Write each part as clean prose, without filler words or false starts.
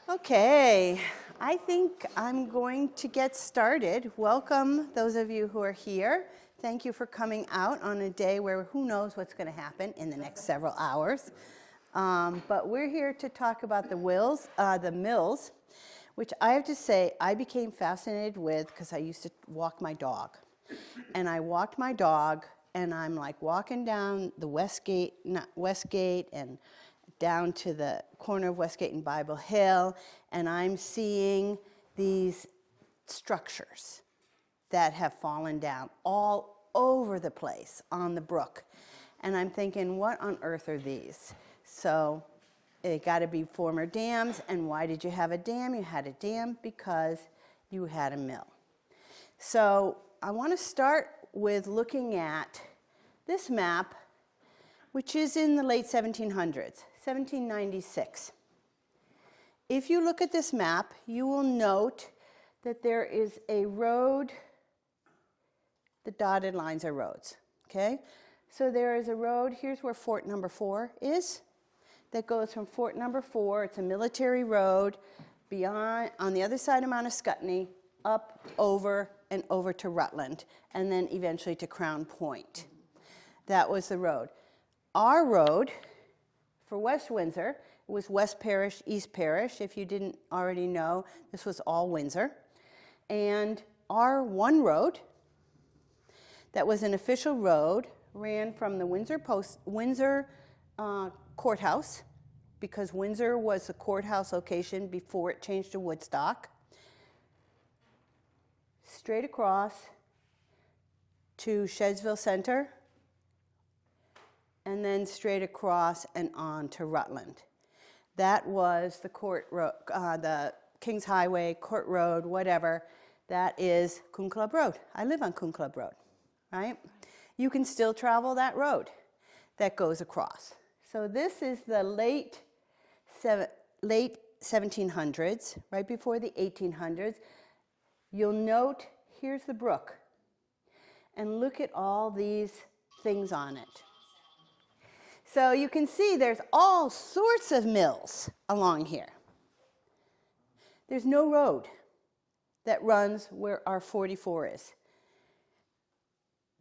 Okay, I think I'm going to get started. Welcome, those of you who are here. Thank you for coming out on a day where who knows what's going to happen in the next several hours. But we're here to talk about the mills, which I have to say I became fascinated with because I used to walk my dog. And I walked my dog, and I'm like walking down the Westgate and down to the corner of Westgate and Bible Hill, and I'm seeing these structures that have fallen down all over the place on the brook. And I'm thinking, what on earth are these? So it got to be former dams. And why did you have a dam? You had a dam because you had a mill. So I want to start with looking at this map, which is in the late 1700s, 1796. If you look at this map, you will note that there is a road. The dotted lines are roads, okay? So there is a road, here's where Fort Number 4 is, that goes from Fort Number 4, it's a military road, beyond, on the other side of Mount Ascutney, up, over, and over to Rutland, and then eventually to Crown Point. That was the road. Our road for West Windsor, it was West Parish, East Parish. If you didn't already know, this was all Windsor. And our one road, that was an official road, ran from the Windsor courthouse, because Windsor was the courthouse location before it changed to Woodstock, straight across to Shedsville Center, and then straight across and on to Rutland. That was the the King's Highway, Court Road, whatever. That is Coon Club Road. I live on Coon Club Road, right? You can still travel that road that goes across. So this is the late 1700s, right before the 1800s. You'll note, here's the brook. And look at all these things on it. So you can see there's all sorts of mills along here. There's no road that runs where our 44 is.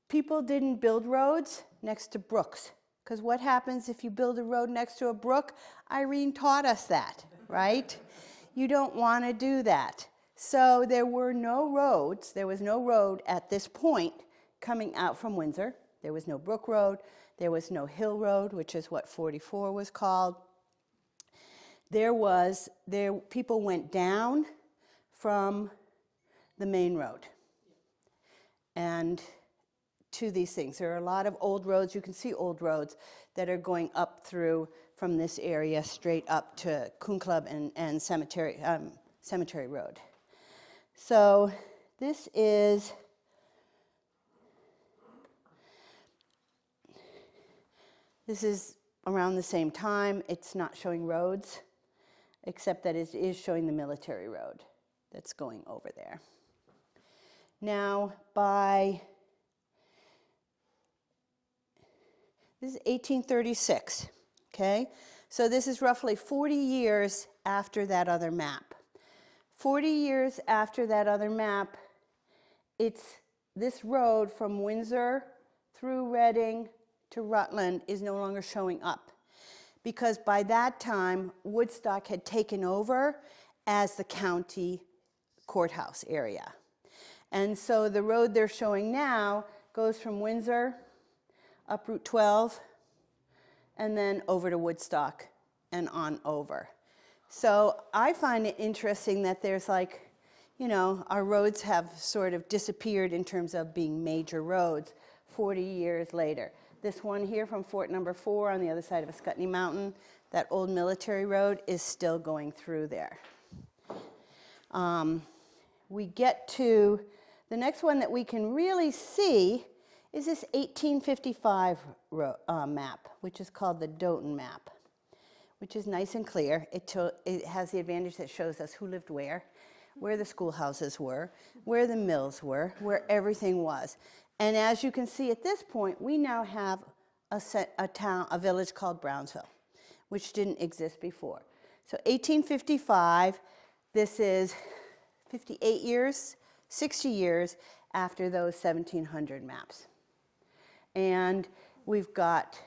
People didn't build roads next to brooks, because what happens if you build a road next to a brook? Irene taught us that, right? You don't want to do that. So there were no roads. There was no road at this point coming out from Windsor. There was no brook road. There was no hill road, which is what 44 was called. People went down from the main road and to these things. There are a lot of old roads. You can see old roads that are going up through from this area straight up to Coon Club and Cemetery Road. So this is around the same time. It's not showing roads, except that it is showing the military road that's going over there. Now, this is 1836, okay? So this is roughly 40 years after that other map. 40 years after that other map, it's this road from Windsor through Reading to Rutland is no longer showing up, because by that time Woodstock had taken over as the county courthouse area. And so the road they're showing now goes from Windsor up Route 12 and then over to Woodstock and on over. So I find it interesting that there's our roads have sort of disappeared in terms of being major roads 40 years later. This one here from Fort Number 4 on the other side of Ascutney Mountain, that old military road is still going through there. We get to the next one that we can really see is this 1855 map, which is called the Doughton map, which is nice and clear. It has the advantage that shows us who lived where the schoolhouses were, where the mills were, where everything was. And as you can see at this point, we now have a village called Brownsville, which didn't exist before. So 1855, this is 58 years, 60 years after those 1700 maps. And we've got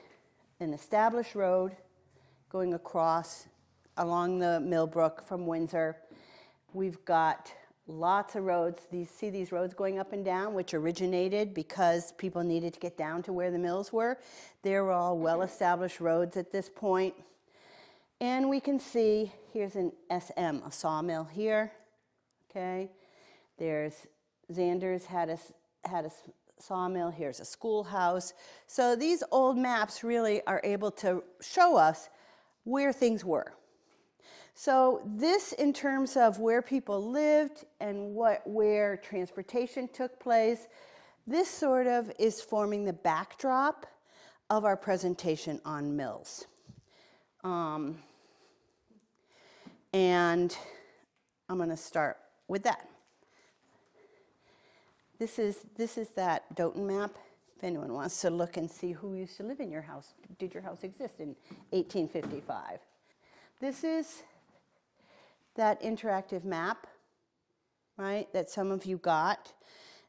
an established road going across along the Millbrook from Windsor. We've got lots of roads. See these roads going up and down, which originated because people needed to get down to where the mills were. They're all well-established roads at this point. And we can see, here's an SM, a sawmill here, okay? There's, Xander's had a sawmill, here's a schoolhouse. So these old maps really are able to show us where things were. So this, in terms of where people lived and where transportation took place, this sort of is forming the backdrop of our presentation on mills. And I'm going to start with that. This is that Doton map. If anyone wants to look and see who used to live in your house, did your house exist in 1855? This is that interactive map, right, that some of you got.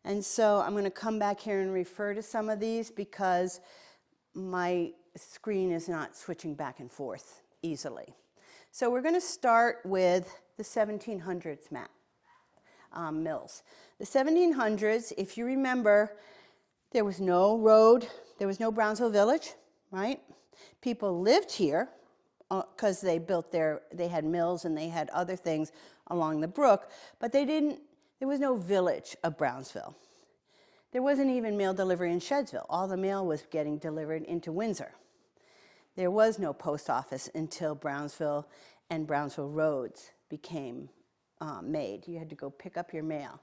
And so I'm going to come back here and refer to some of these because my screen is not switching back and forth easily. So we're going to start with the 1700s map, mills. The 1700s, if you remember, there was no road, there was no Brownsville Village, right? People lived here because they had mills and they had other things along the brook, but there was no village of Brownsville. There wasn't even mail delivery in Shedsville. All the mail was getting delivered into Windsor. There was no post office until Brownsville and Brownsville roads became made. You had to go pick up your mail.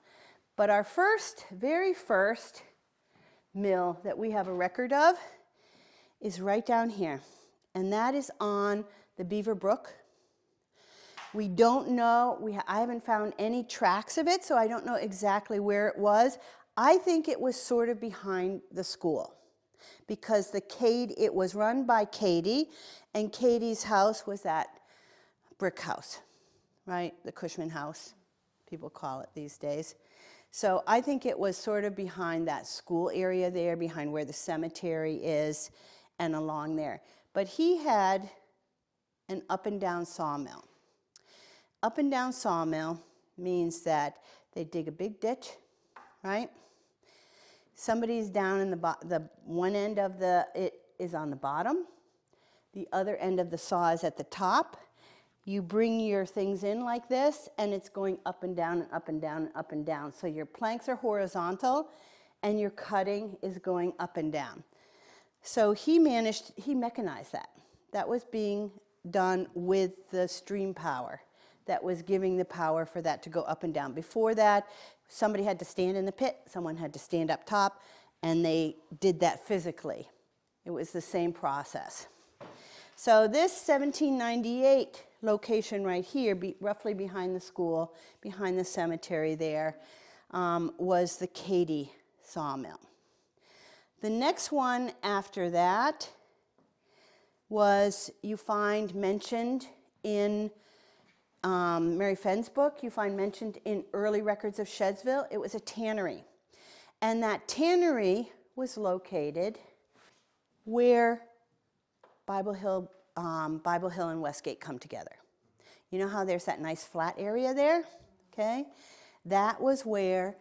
But our very first mill that we have a record of is right down here. And that is on the Beaver Brook. We don't know, I haven't found any tracks of it, so I don't know exactly where it was. I think it was sort of behind the school because it was run by Katie, and Katie's house was that brick house, right? The Cushman house, people call it these days. So I think it was sort of behind that school area there, behind where the cemetery is, and along there. But he had an up and down sawmill. Up and down sawmill means that they dig a big ditch, right? Somebody's down in the one end of it is on the bottom. The other end of the saw is at the top. You bring your things in like this, and it's going up and down and up and down and up and down. So your planks are horizontal, and your cutting is going up and down. So he mechanized that. That was being done with the stream power. That was giving the power for that to go up and down. Before that, somebody had to stand in the pit, someone had to stand up top, and they did that physically. It was the same process. So this 1798 location right here, roughly behind the school, behind the cemetery there, was the Katy sawmill. The next one after that was, you find mentioned in Mary Fenn's book, you find mentioned in early records of Shedsville, it was a tannery. And that tannery was located where Bible Hill and Westgate come together. You know how there's that nice flat area there? Okay? That was where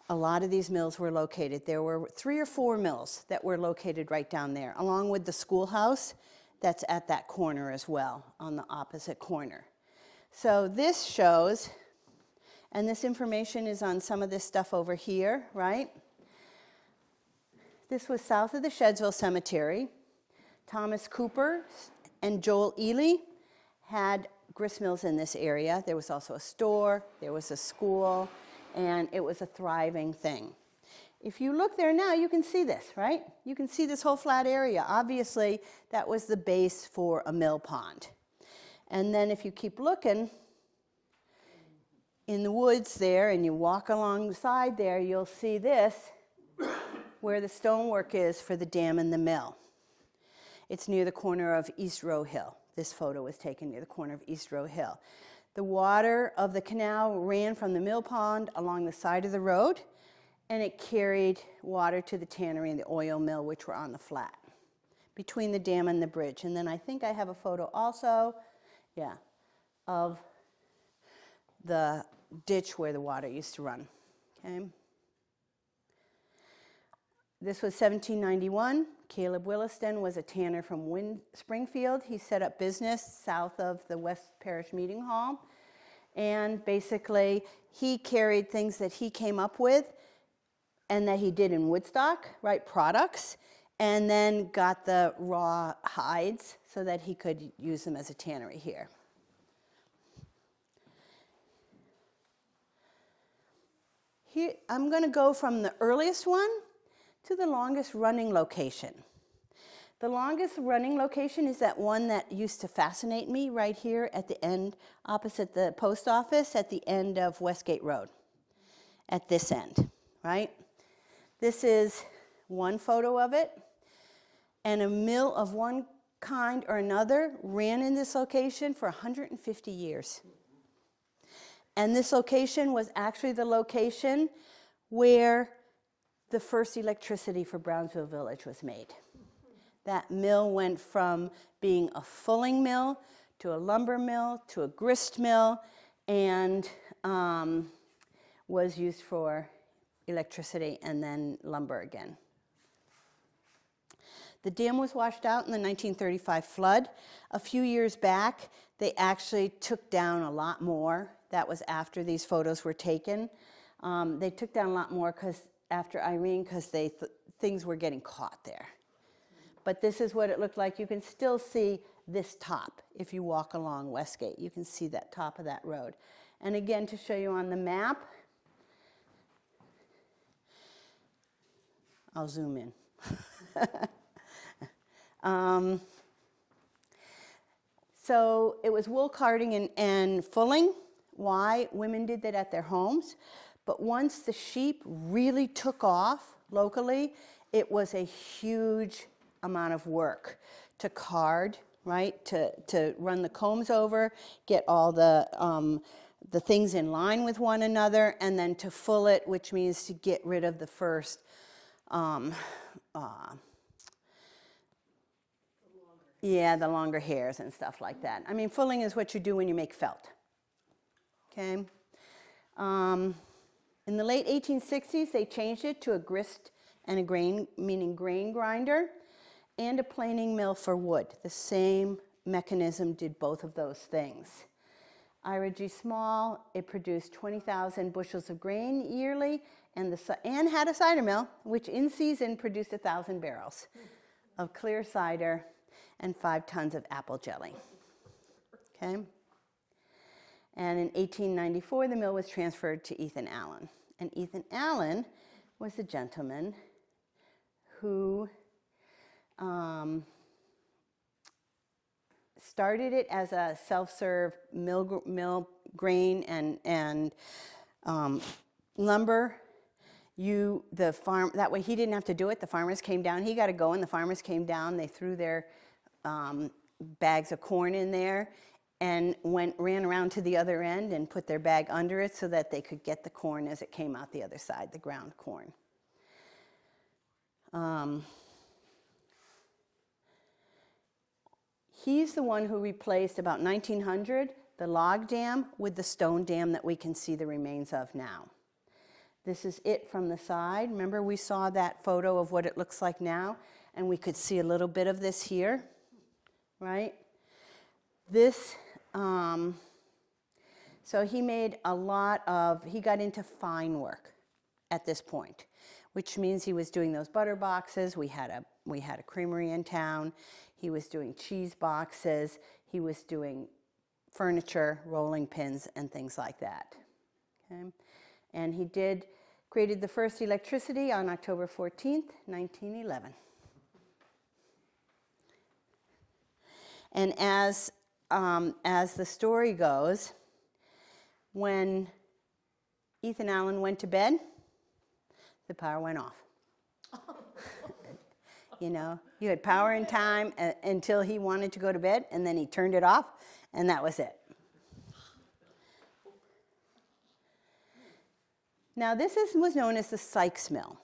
a lot of these mills were located. There were 3 or 4 mills that were located right down there, along with the schoolhouse that's at that corner as well, on the opposite corner. So this shows, and this information is on some of this stuff over here, right? This was south of the Shedsville Cemetery. Thomas Cooper and Joel Ely had grist mills in this area. There was also a store, there was a school, and it was a thriving thing. If you look there now, you can see this, right? You can see this whole flat area. Obviously, that was the base for a mill pond. And then if you keep looking in the woods there and you walk alongside there, you'll see this, where the stonework is for the dam and the mill. It's near the corner of East Row Hill, This photo was taken near the corner of East Row Hill. The water of the canal ran from the mill pond along the side of the road, and it carried water to the tannery and the oil mill, which were on the flat, between the dam and the bridge. And then I think I have a photo also, yeah, of the ditch where the water used to run, okay? This was 1791. Caleb Williston was a tanner from Springfield. He set up business south of the West Parish Meeting Hall. And basically, he carried things that he came up with and that he did in Woodstock, right, products, and then got the raw hides so that he could use them as a tannery here. Here, I'm going to go from the earliest one to the longest running location. The longest running location is that one that used to fascinate me right here at the end, opposite the post office, at the end of Westgate Road, at this end, right? This is one photo of it, and a mill of one kind or another ran in this location for 150 years. And this location was actually the location where the first electricity for Brownsville Village was made. That mill went from being a fulling mill to a lumber mill to a grist mill, and was used for electricity and then lumber again. The dam was washed out in the 1935 flood. A few years back, they actually took down a lot more. That was after these photos were taken. They took down a lot more after Irene, because things were getting caught there. But this is what it looked like. You can still see this top if you walk along Westgate. You can see that top of that road. And again, to show you on the map, I'll zoom in. So it was wool carding and fulling. Why? Women did that at their homes. But once the sheep really took off locally, it was a huge amount of work to card, right? To run the combs over, get all the things in line with one another, and then to full it, which means to get rid of the first, the longer hairs and stuff like that. I mean, fulling is what you do when you make felt, okay? In the late 1860s, they changed it to a grist and a grain, meaning grain grinder, and a planing mill for wood. The same mechanism did both of those things. Ira G. Small, it produced 20,000 bushels of grain yearly, and had a cider mill, which in season produced 1,000 barrels of clear cider and 5 tons of apple jelly. Okay? And in 1894, the mill was transferred to Ethan Allen. And Ethan Allen was the gentleman who started it as a self-serve mill grain and lumber. That way he didn't have to do it. The farmers came down. He got to go, and the farmers came down. They threw their bags of corn in there, and ran around to the other end and put their bag under it so that they could get the corn as it came out the other side, the ground corn. He's the one who replaced, about 1900, the log dam with the stone dam that we can see the remains of now. This is it from the side. Remember, we saw that photo of what it looks like now, and we could see a little bit of this here, right? This, so he made he got into fine work at this point, which means he was doing those butter boxes. We had a creamery in town. He was doing cheese boxes. He was doing furniture, rolling pins, and things like that. Okay? And he created the first electricity on October 14th, 1911. And as the story goes, when Ethan Allen went to bed, the power went off. You know, you had power and time until he wanted to go to bed, and then he turned it off, and that was it. Now, this was known as the Sykes Mill.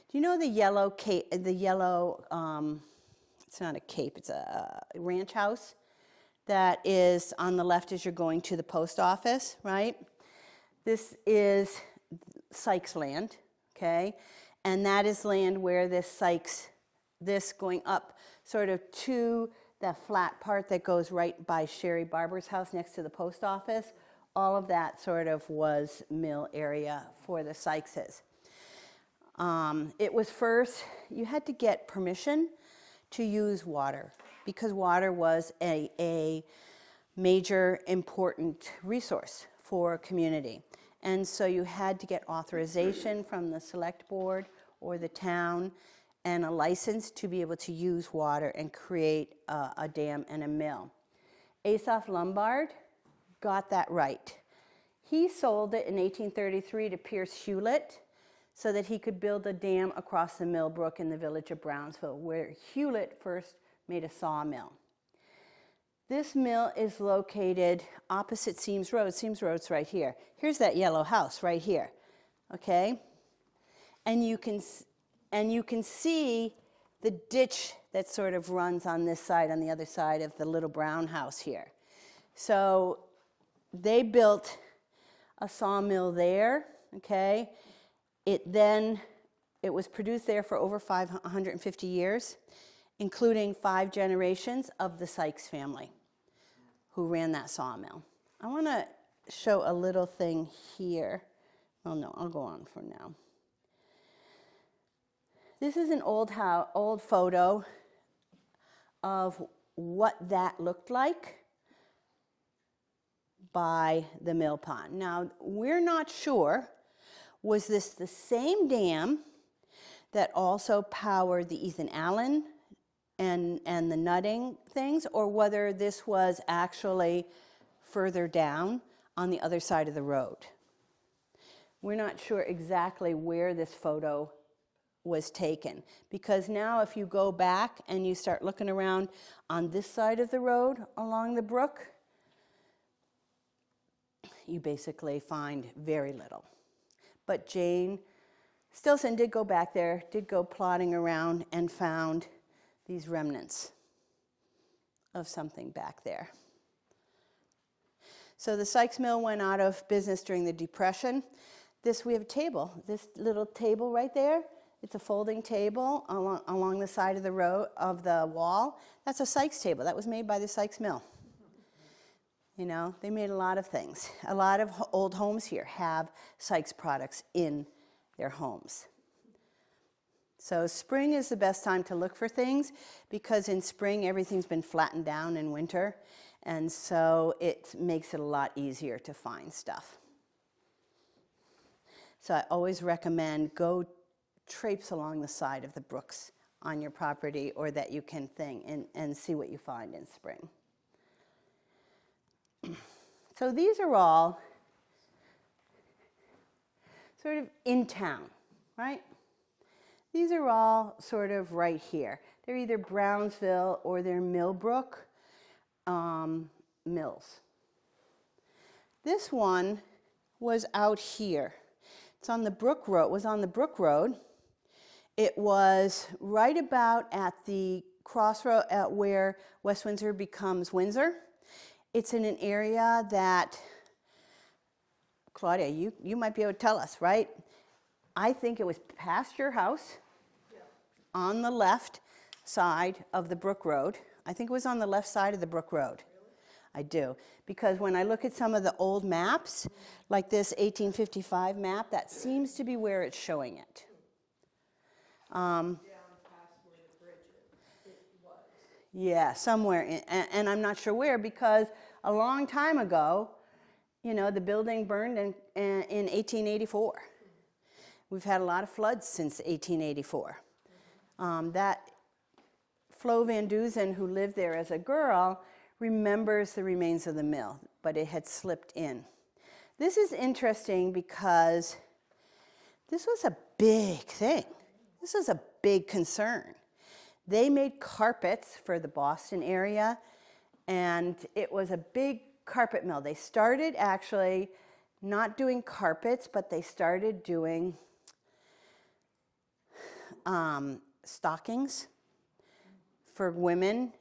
Do you know the yellow cape, it's not a cape, it's a ranch house that is on the left as you're going to the post office, right? This is Sykes land, okay? And that is land where this going up sort of to the flat part that goes right by Sherry Barber's house next to the post office. All of that sort of was mill area for the Sykeses. It was first, you had to get permission to use water because water was a major important resource for a community. And so you had to get authorization from the select board or the town and a license to be able to use water and create a dam and a mill. Asaph Lombard got that right. He sold it in 1833 to Pierce Hewlett so that he could build a dam across the Mill Brook in the village of Brownsville, where Hewlett first made a sawmill. This mill is located opposite Seams Road. Seams Road's right here. Here's that yellow house right here, okay? And you can see the ditch that sort of runs on this side, on the other side of the little brown house here. So they built a sawmill there, okay? It was produced there for over 150 years, including 5 generations of the Sykes family who ran that sawmill. I want to show a little thing here. Oh no, I'll go on for now. This is an old photo of what that looked like by the mill pond. Now, we're not sure, was this the same dam that also powered the Ethan Allen and the nutting things, or whether this was actually further down on the other side of the road. We're not sure exactly where this photo was taken, because now if you go back and you start looking around on this side of the road along the brook, you basically find very little. But Jane Stilson did go back there, did go plodding around and found these remnants of something back there. So the Sykes Mill went out of business during the Depression. We have a table, this little table right there. It's a folding table along the side of the road of the wall. That's a Sykes table. That was made by the Sykes Mill. You know, they made a lot of things. A lot of old homes here have Sykes products in their homes. So spring is the best time to look for things because in spring everything's been flattened down in winter, and so it makes it a lot easier to find stuff. So I always recommend go traipse along the side of the brooks on your property or that you can and see what you find in spring. So these are all sort of in town, right? These are all sort of right here. They're either Brownsville or they're Millbrook mills. This one was out here. It's on the Brook Road. It was on the Brook Road. It was right about at the crossroad at where West Windsor becomes Windsor. It's in an area that, Claudia, you might be able to tell us, right? I think it was past your house, on the left side of the Brook Road. I think it was on the left side of the Brook Road. I do. Because when I look at some of the old maps, like this 1855 map, that seems to be where it's showing it. Down past where the bridge is. It was. Yeah, somewhere. And I'm not sure where, because a long time ago, you know, the building burned in 1884. We've had a lot of floods since 1884. That Flo Van Duzen, who lived there as a girl, remembers the remains of the mill, but it had slipped in. This is interesting because this was a big thing. This was a big concern. They made carpets for the Boston area, and it was a big carpet mill. They started actually not doing carpets, but they started doing stockings for women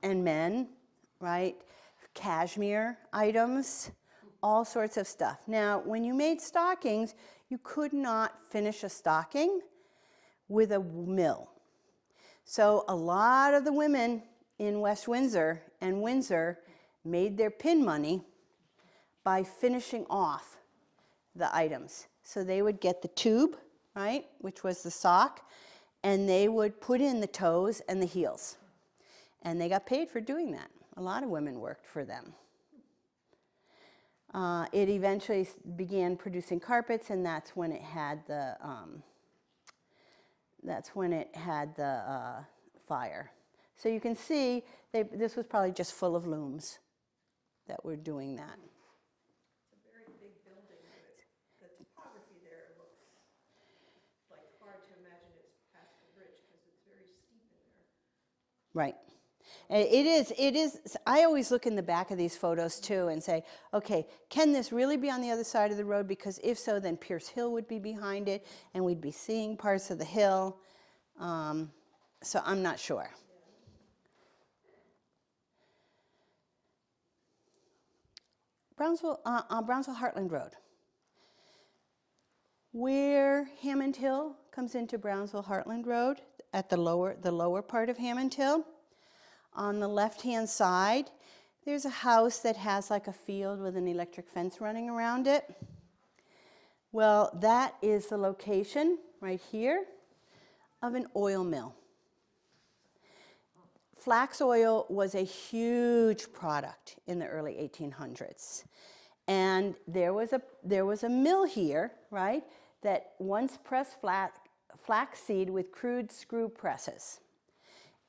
and men, right? Cashmere items, all sorts of stuff. Now, when you made stockings, you could not finish a stocking with a mill. So a lot of the women in West Windsor and Windsor made their pin money by finishing off the items. So they would get the tube, right, which was the sock, and they would put in the toes and the heels. And they got paid for doing that. A lot of women worked for them. It eventually began producing carpets, and that's when it had the fire. So you can see this was probably just full of looms that were doing that. It's a very big building, but the topography there looks like hard to imagine it's past the bridge because it's very steep in there. Right. It is. I always look in the back of these photos too and say, okay, can this really be on the other side of the road? Because if so, then Pierce Hill would be behind it, and we'd be seeing parts of the hill. So I'm not sure. Brownsville Heartland Road. Where Hammond Hill comes into Brownsville Heartland Road, at the lower part of Hammond Hill, on the left-hand side, there's a house that has like a field with an electric fence running around it. Well, that is the location right here of an oil mill. Flax oil was a huge product in the early 1800s. And there was a mill here, right, that once pressed flaxseed with crude screw presses.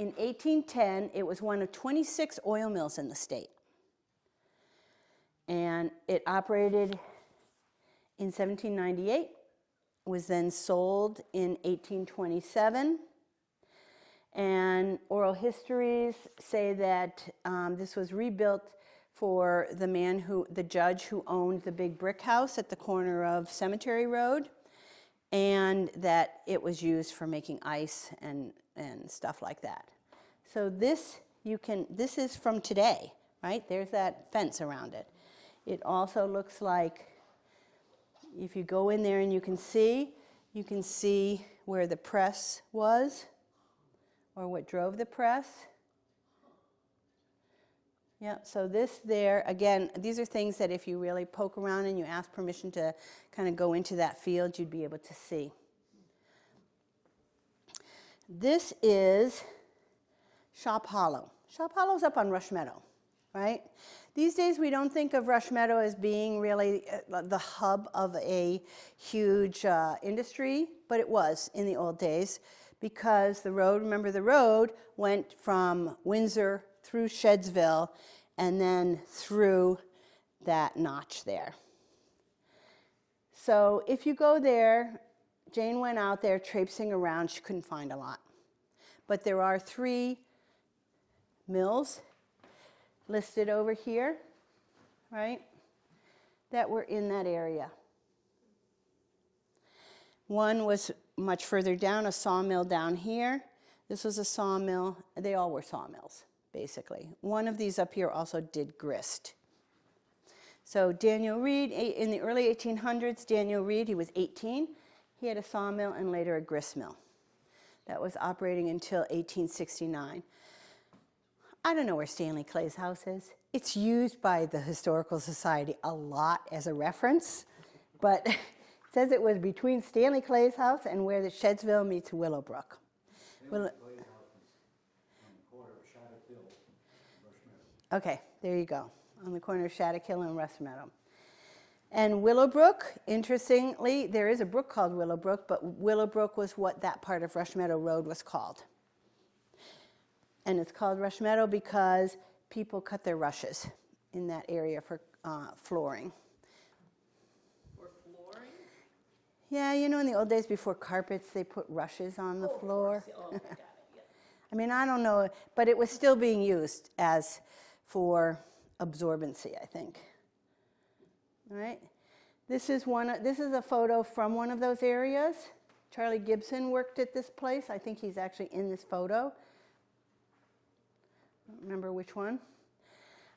In 1810, it was one of 26 oil mills in the state. And it operated in 1798, was then sold in 1827. And oral histories say that this was rebuilt for the judge who owned the big brick house at the corner of Cemetery Road, and that it was used for making ice and stuff like that. So this is from today, right? There's that fence around it. It also looks like, if you go in there and you can see where the press was, or what drove the press. Yeah, so this there, again, these are things that if you really poke around and you ask permission to kind of go into that field, you'd be able to see. This is Shop Hollow. Shop Hollow's up on Rush Meadow, right? These days we don't think of Rush Meadow as being really the hub of a huge industry, but it was in the old days, because the road went from Windsor through Shedsville and then through that notch there. So if you go there, Jane went out there traipsing around. She couldn't find a lot. But there are 3 mills listed over here, right, that were in that area. One was much further down, a sawmill down here. This was a sawmill. They all were sawmills, basically. One of these up here also did grist. So Daniel Reed, in the early 1800s, Daniel Reed, he was 18. He had a sawmill and later a grist mill. That was operating until 1869. I don't know where Stanley Clay's house is. It's used by the Historical Society a lot as a reference, but it says it was between Stanley Clay's house and where the Shedsville meets Willowbrook. Stanley Clay's house is on the corner of Shattuck Hill and Rush Meadow. Okay, there you go, on the corner of Shattuck Hill and Rush Meadow. And Willowbrook, interestingly, there is a brook called Willowbrook, but Willowbrook was what that part of Rush Meadow Road was called. And it's called Rush Meadow because people cut their rushes in that area for flooring. For flooring? Yeah, you know, in the old days before carpets, they put rushes on the floor. Oh, I got it, yeah. I mean, I don't know, but it was still being used as for absorbency, I think. All right. This is a photo from one of those areas. Charlie Gibson worked at this place. I think he's actually in this photo. I don't remember which one.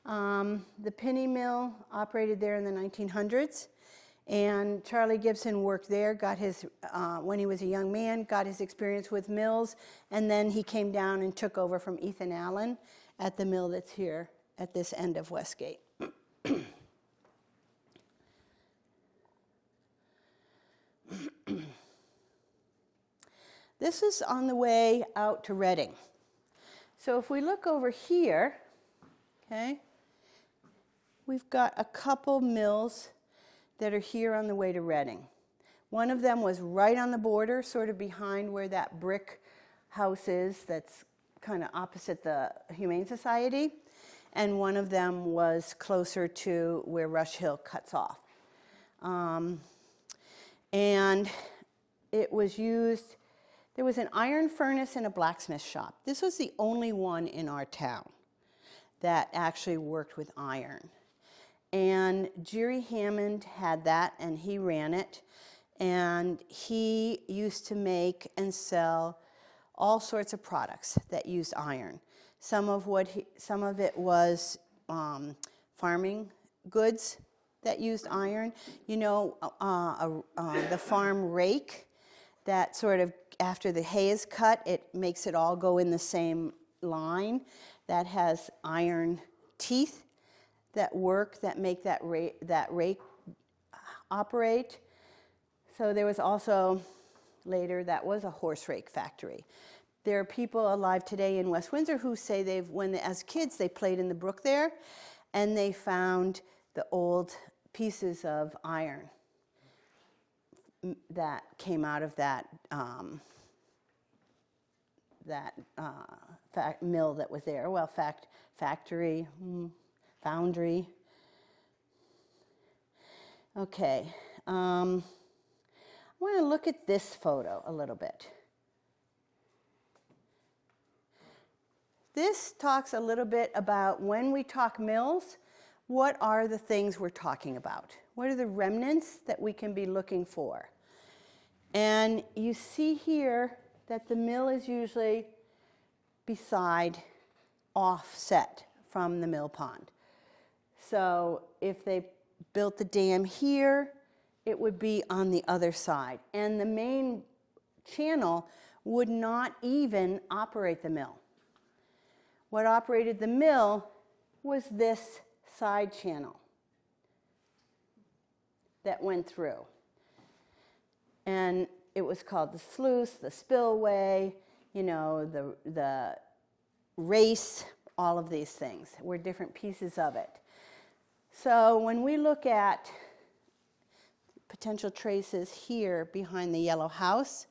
The Penny Mill operated there in the 1900s. And Charlie Gibson worked there, got his, when he was a young man, got his experience with mills, and then he came down and took over from Ethan Allen at the mill that's here at this end of Westgate. This is on the way out to Reading. So if we look over here, okay, we've got a couple mills that are here on the way to Reading. One of them was right on the border, sort of behind where that brick house is that's kind of opposite the Humane Society, and one of them was closer to where Rush Hill cuts off. And it was used, there was an iron furnace and a blacksmith shop. This was the only one in our town that actually worked with iron. And Jerry Hammond had that, and he ran it. And he used to make and sell all sorts of products that used iron. Some of it was farming goods that used iron. You know, the farm rake that sort of, after the hay is cut, it makes it all go in the same line. That has iron teeth that work, that make that rake operate. So there was also, later, that was a horse rake factory. There are people alive today in West Windsor who say as kids, they played in the brook there, and they found the old pieces of iron that came out of that mill that was there. Well, factory, foundry. Okay, I want to look at this photo a little bit. This talks a little bit about when we talk mills, what are the things we're talking about? What are the remnants that we can be looking for? And you see here that the mill is usually offset from the mill pond. So if they built the dam here, it would be on the other side. And the main channel would not even operate the mill. What operated the mill was this side channel that went through. And it was called the sluice, the spillway, you know, the race, all of these things were different pieces of it. So when we look at potential traces here behind the yellow house,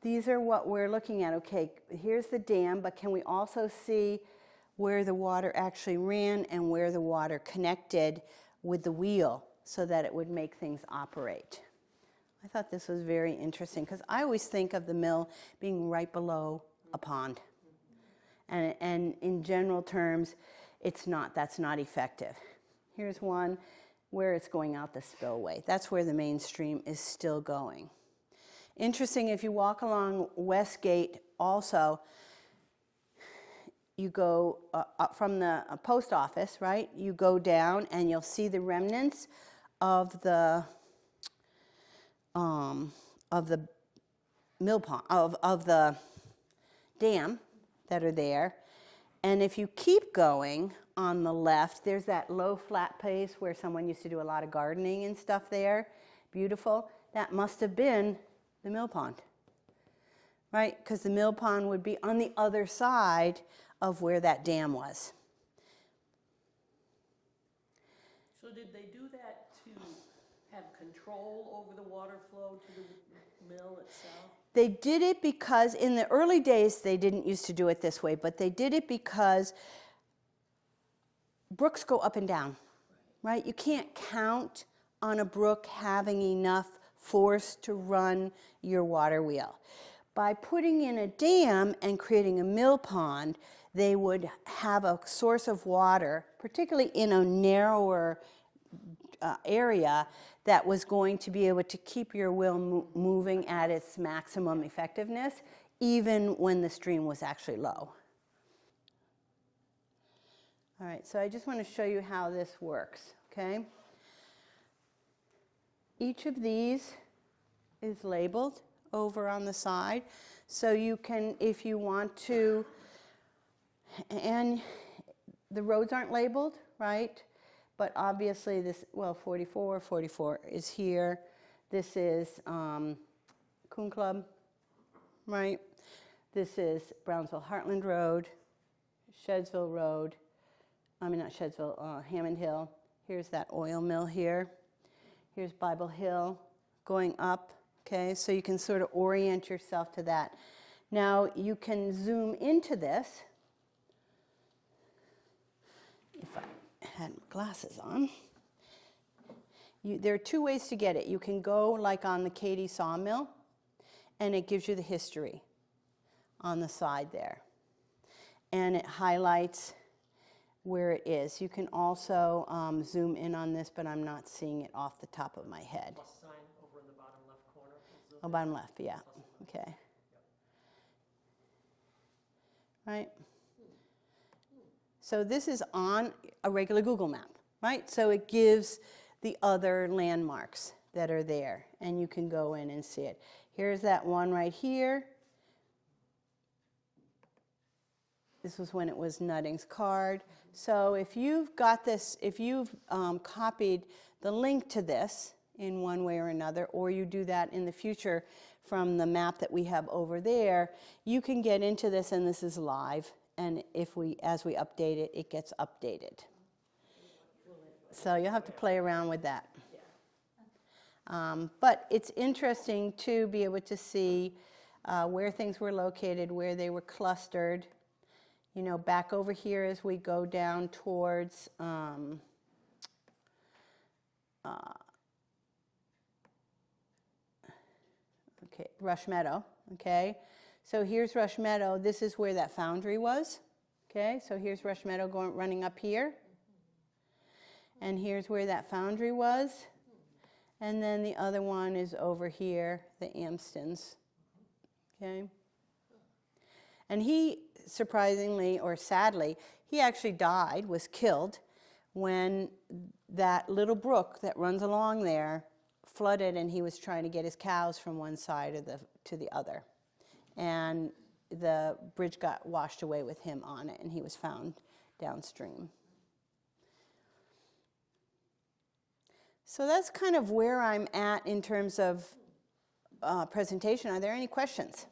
these are what we're looking at. Okay, here's the dam, but can we also see where the water actually ran and where the water connected with the wheel so that it would make things operate? I thought this was very interesting because I always think of the mill being right below a pond. And in general terms, that's not effective. Here's one where it's going out the spillway. That's where the main stream is still going. Interesting, if you walk along Westgate also, you go up from the post office, right? You go down and you'll see the remnants of the mill pond, of the dam that are there. And if you keep going on the left, there's that low flat place where someone used to do a lot of gardening and stuff there. Beautiful. That must have been the mill pond, right? Because the mill pond would be on the other side of where that dam was. So did they do that to have control over the water flow to the mill itself? They did it because in the early days they didn't used to do it this way, but they did it because brooks go up and down, right? You can't count on a brook having enough force to run your water wheel. By putting in a dam and creating a mill pond, they would have a source of water, particularly in a narrower area, that was going to be able to keep your wheel moving at its maximum effectiveness, even when the stream was actually low. All right, so I just want to show you how this works, okay? Each of these is labeled over on the side, so you can, if you want to, and the roads aren't labeled, right? But obviously this, well, 44 is here. This is Coon Club, right? This is Brownsville Heartland Road, Shedsville Road, I mean not Shedsville, Hammond Hill. Here's that oil mill here. Here's Bible Hill going up, okay? So you can sort of orient yourself to that. Now you can zoom into this. If I had my glasses on. There are two ways to get it. You can go like on the Katy sawmill, and it gives you the history on the side there. And it highlights where it is. You can also zoom in on this, but I'm not seeing it off the top of my head. Plus sign over in the bottom left corner. Oh, bottom left, yeah. Okay. Right. So this is on a regular Google map, right? So it gives the other landmarks that are there, and you can go in and see it. Here's that one right here. This was when it was Nutting's card. So if you've got this, if you've copied the link to this in one way or another, or you do that in the future from the map that we have over there, you can get into this, and this is live. And as we update it, it gets updated. So you'll have to play around with that. But it's interesting to be able to see where things were located, where they were clustered. You know, back over here as we go down towards Rush Meadow, okay? So here's Rush Meadow. This is where that foundry was, okay? So here's Rush Meadow running up here. And here's where that foundry was. And then the other one is over here, the Amstons, okay? And he, surprisingly or sadly, he actually died, was killed, when that little brook that runs along there flooded, and he was trying to get his cows from one side to the other. And the bridge got washed away with him on it, and he was found downstream. So that's kind of where I'm at in terms of presentation. Are there any questions?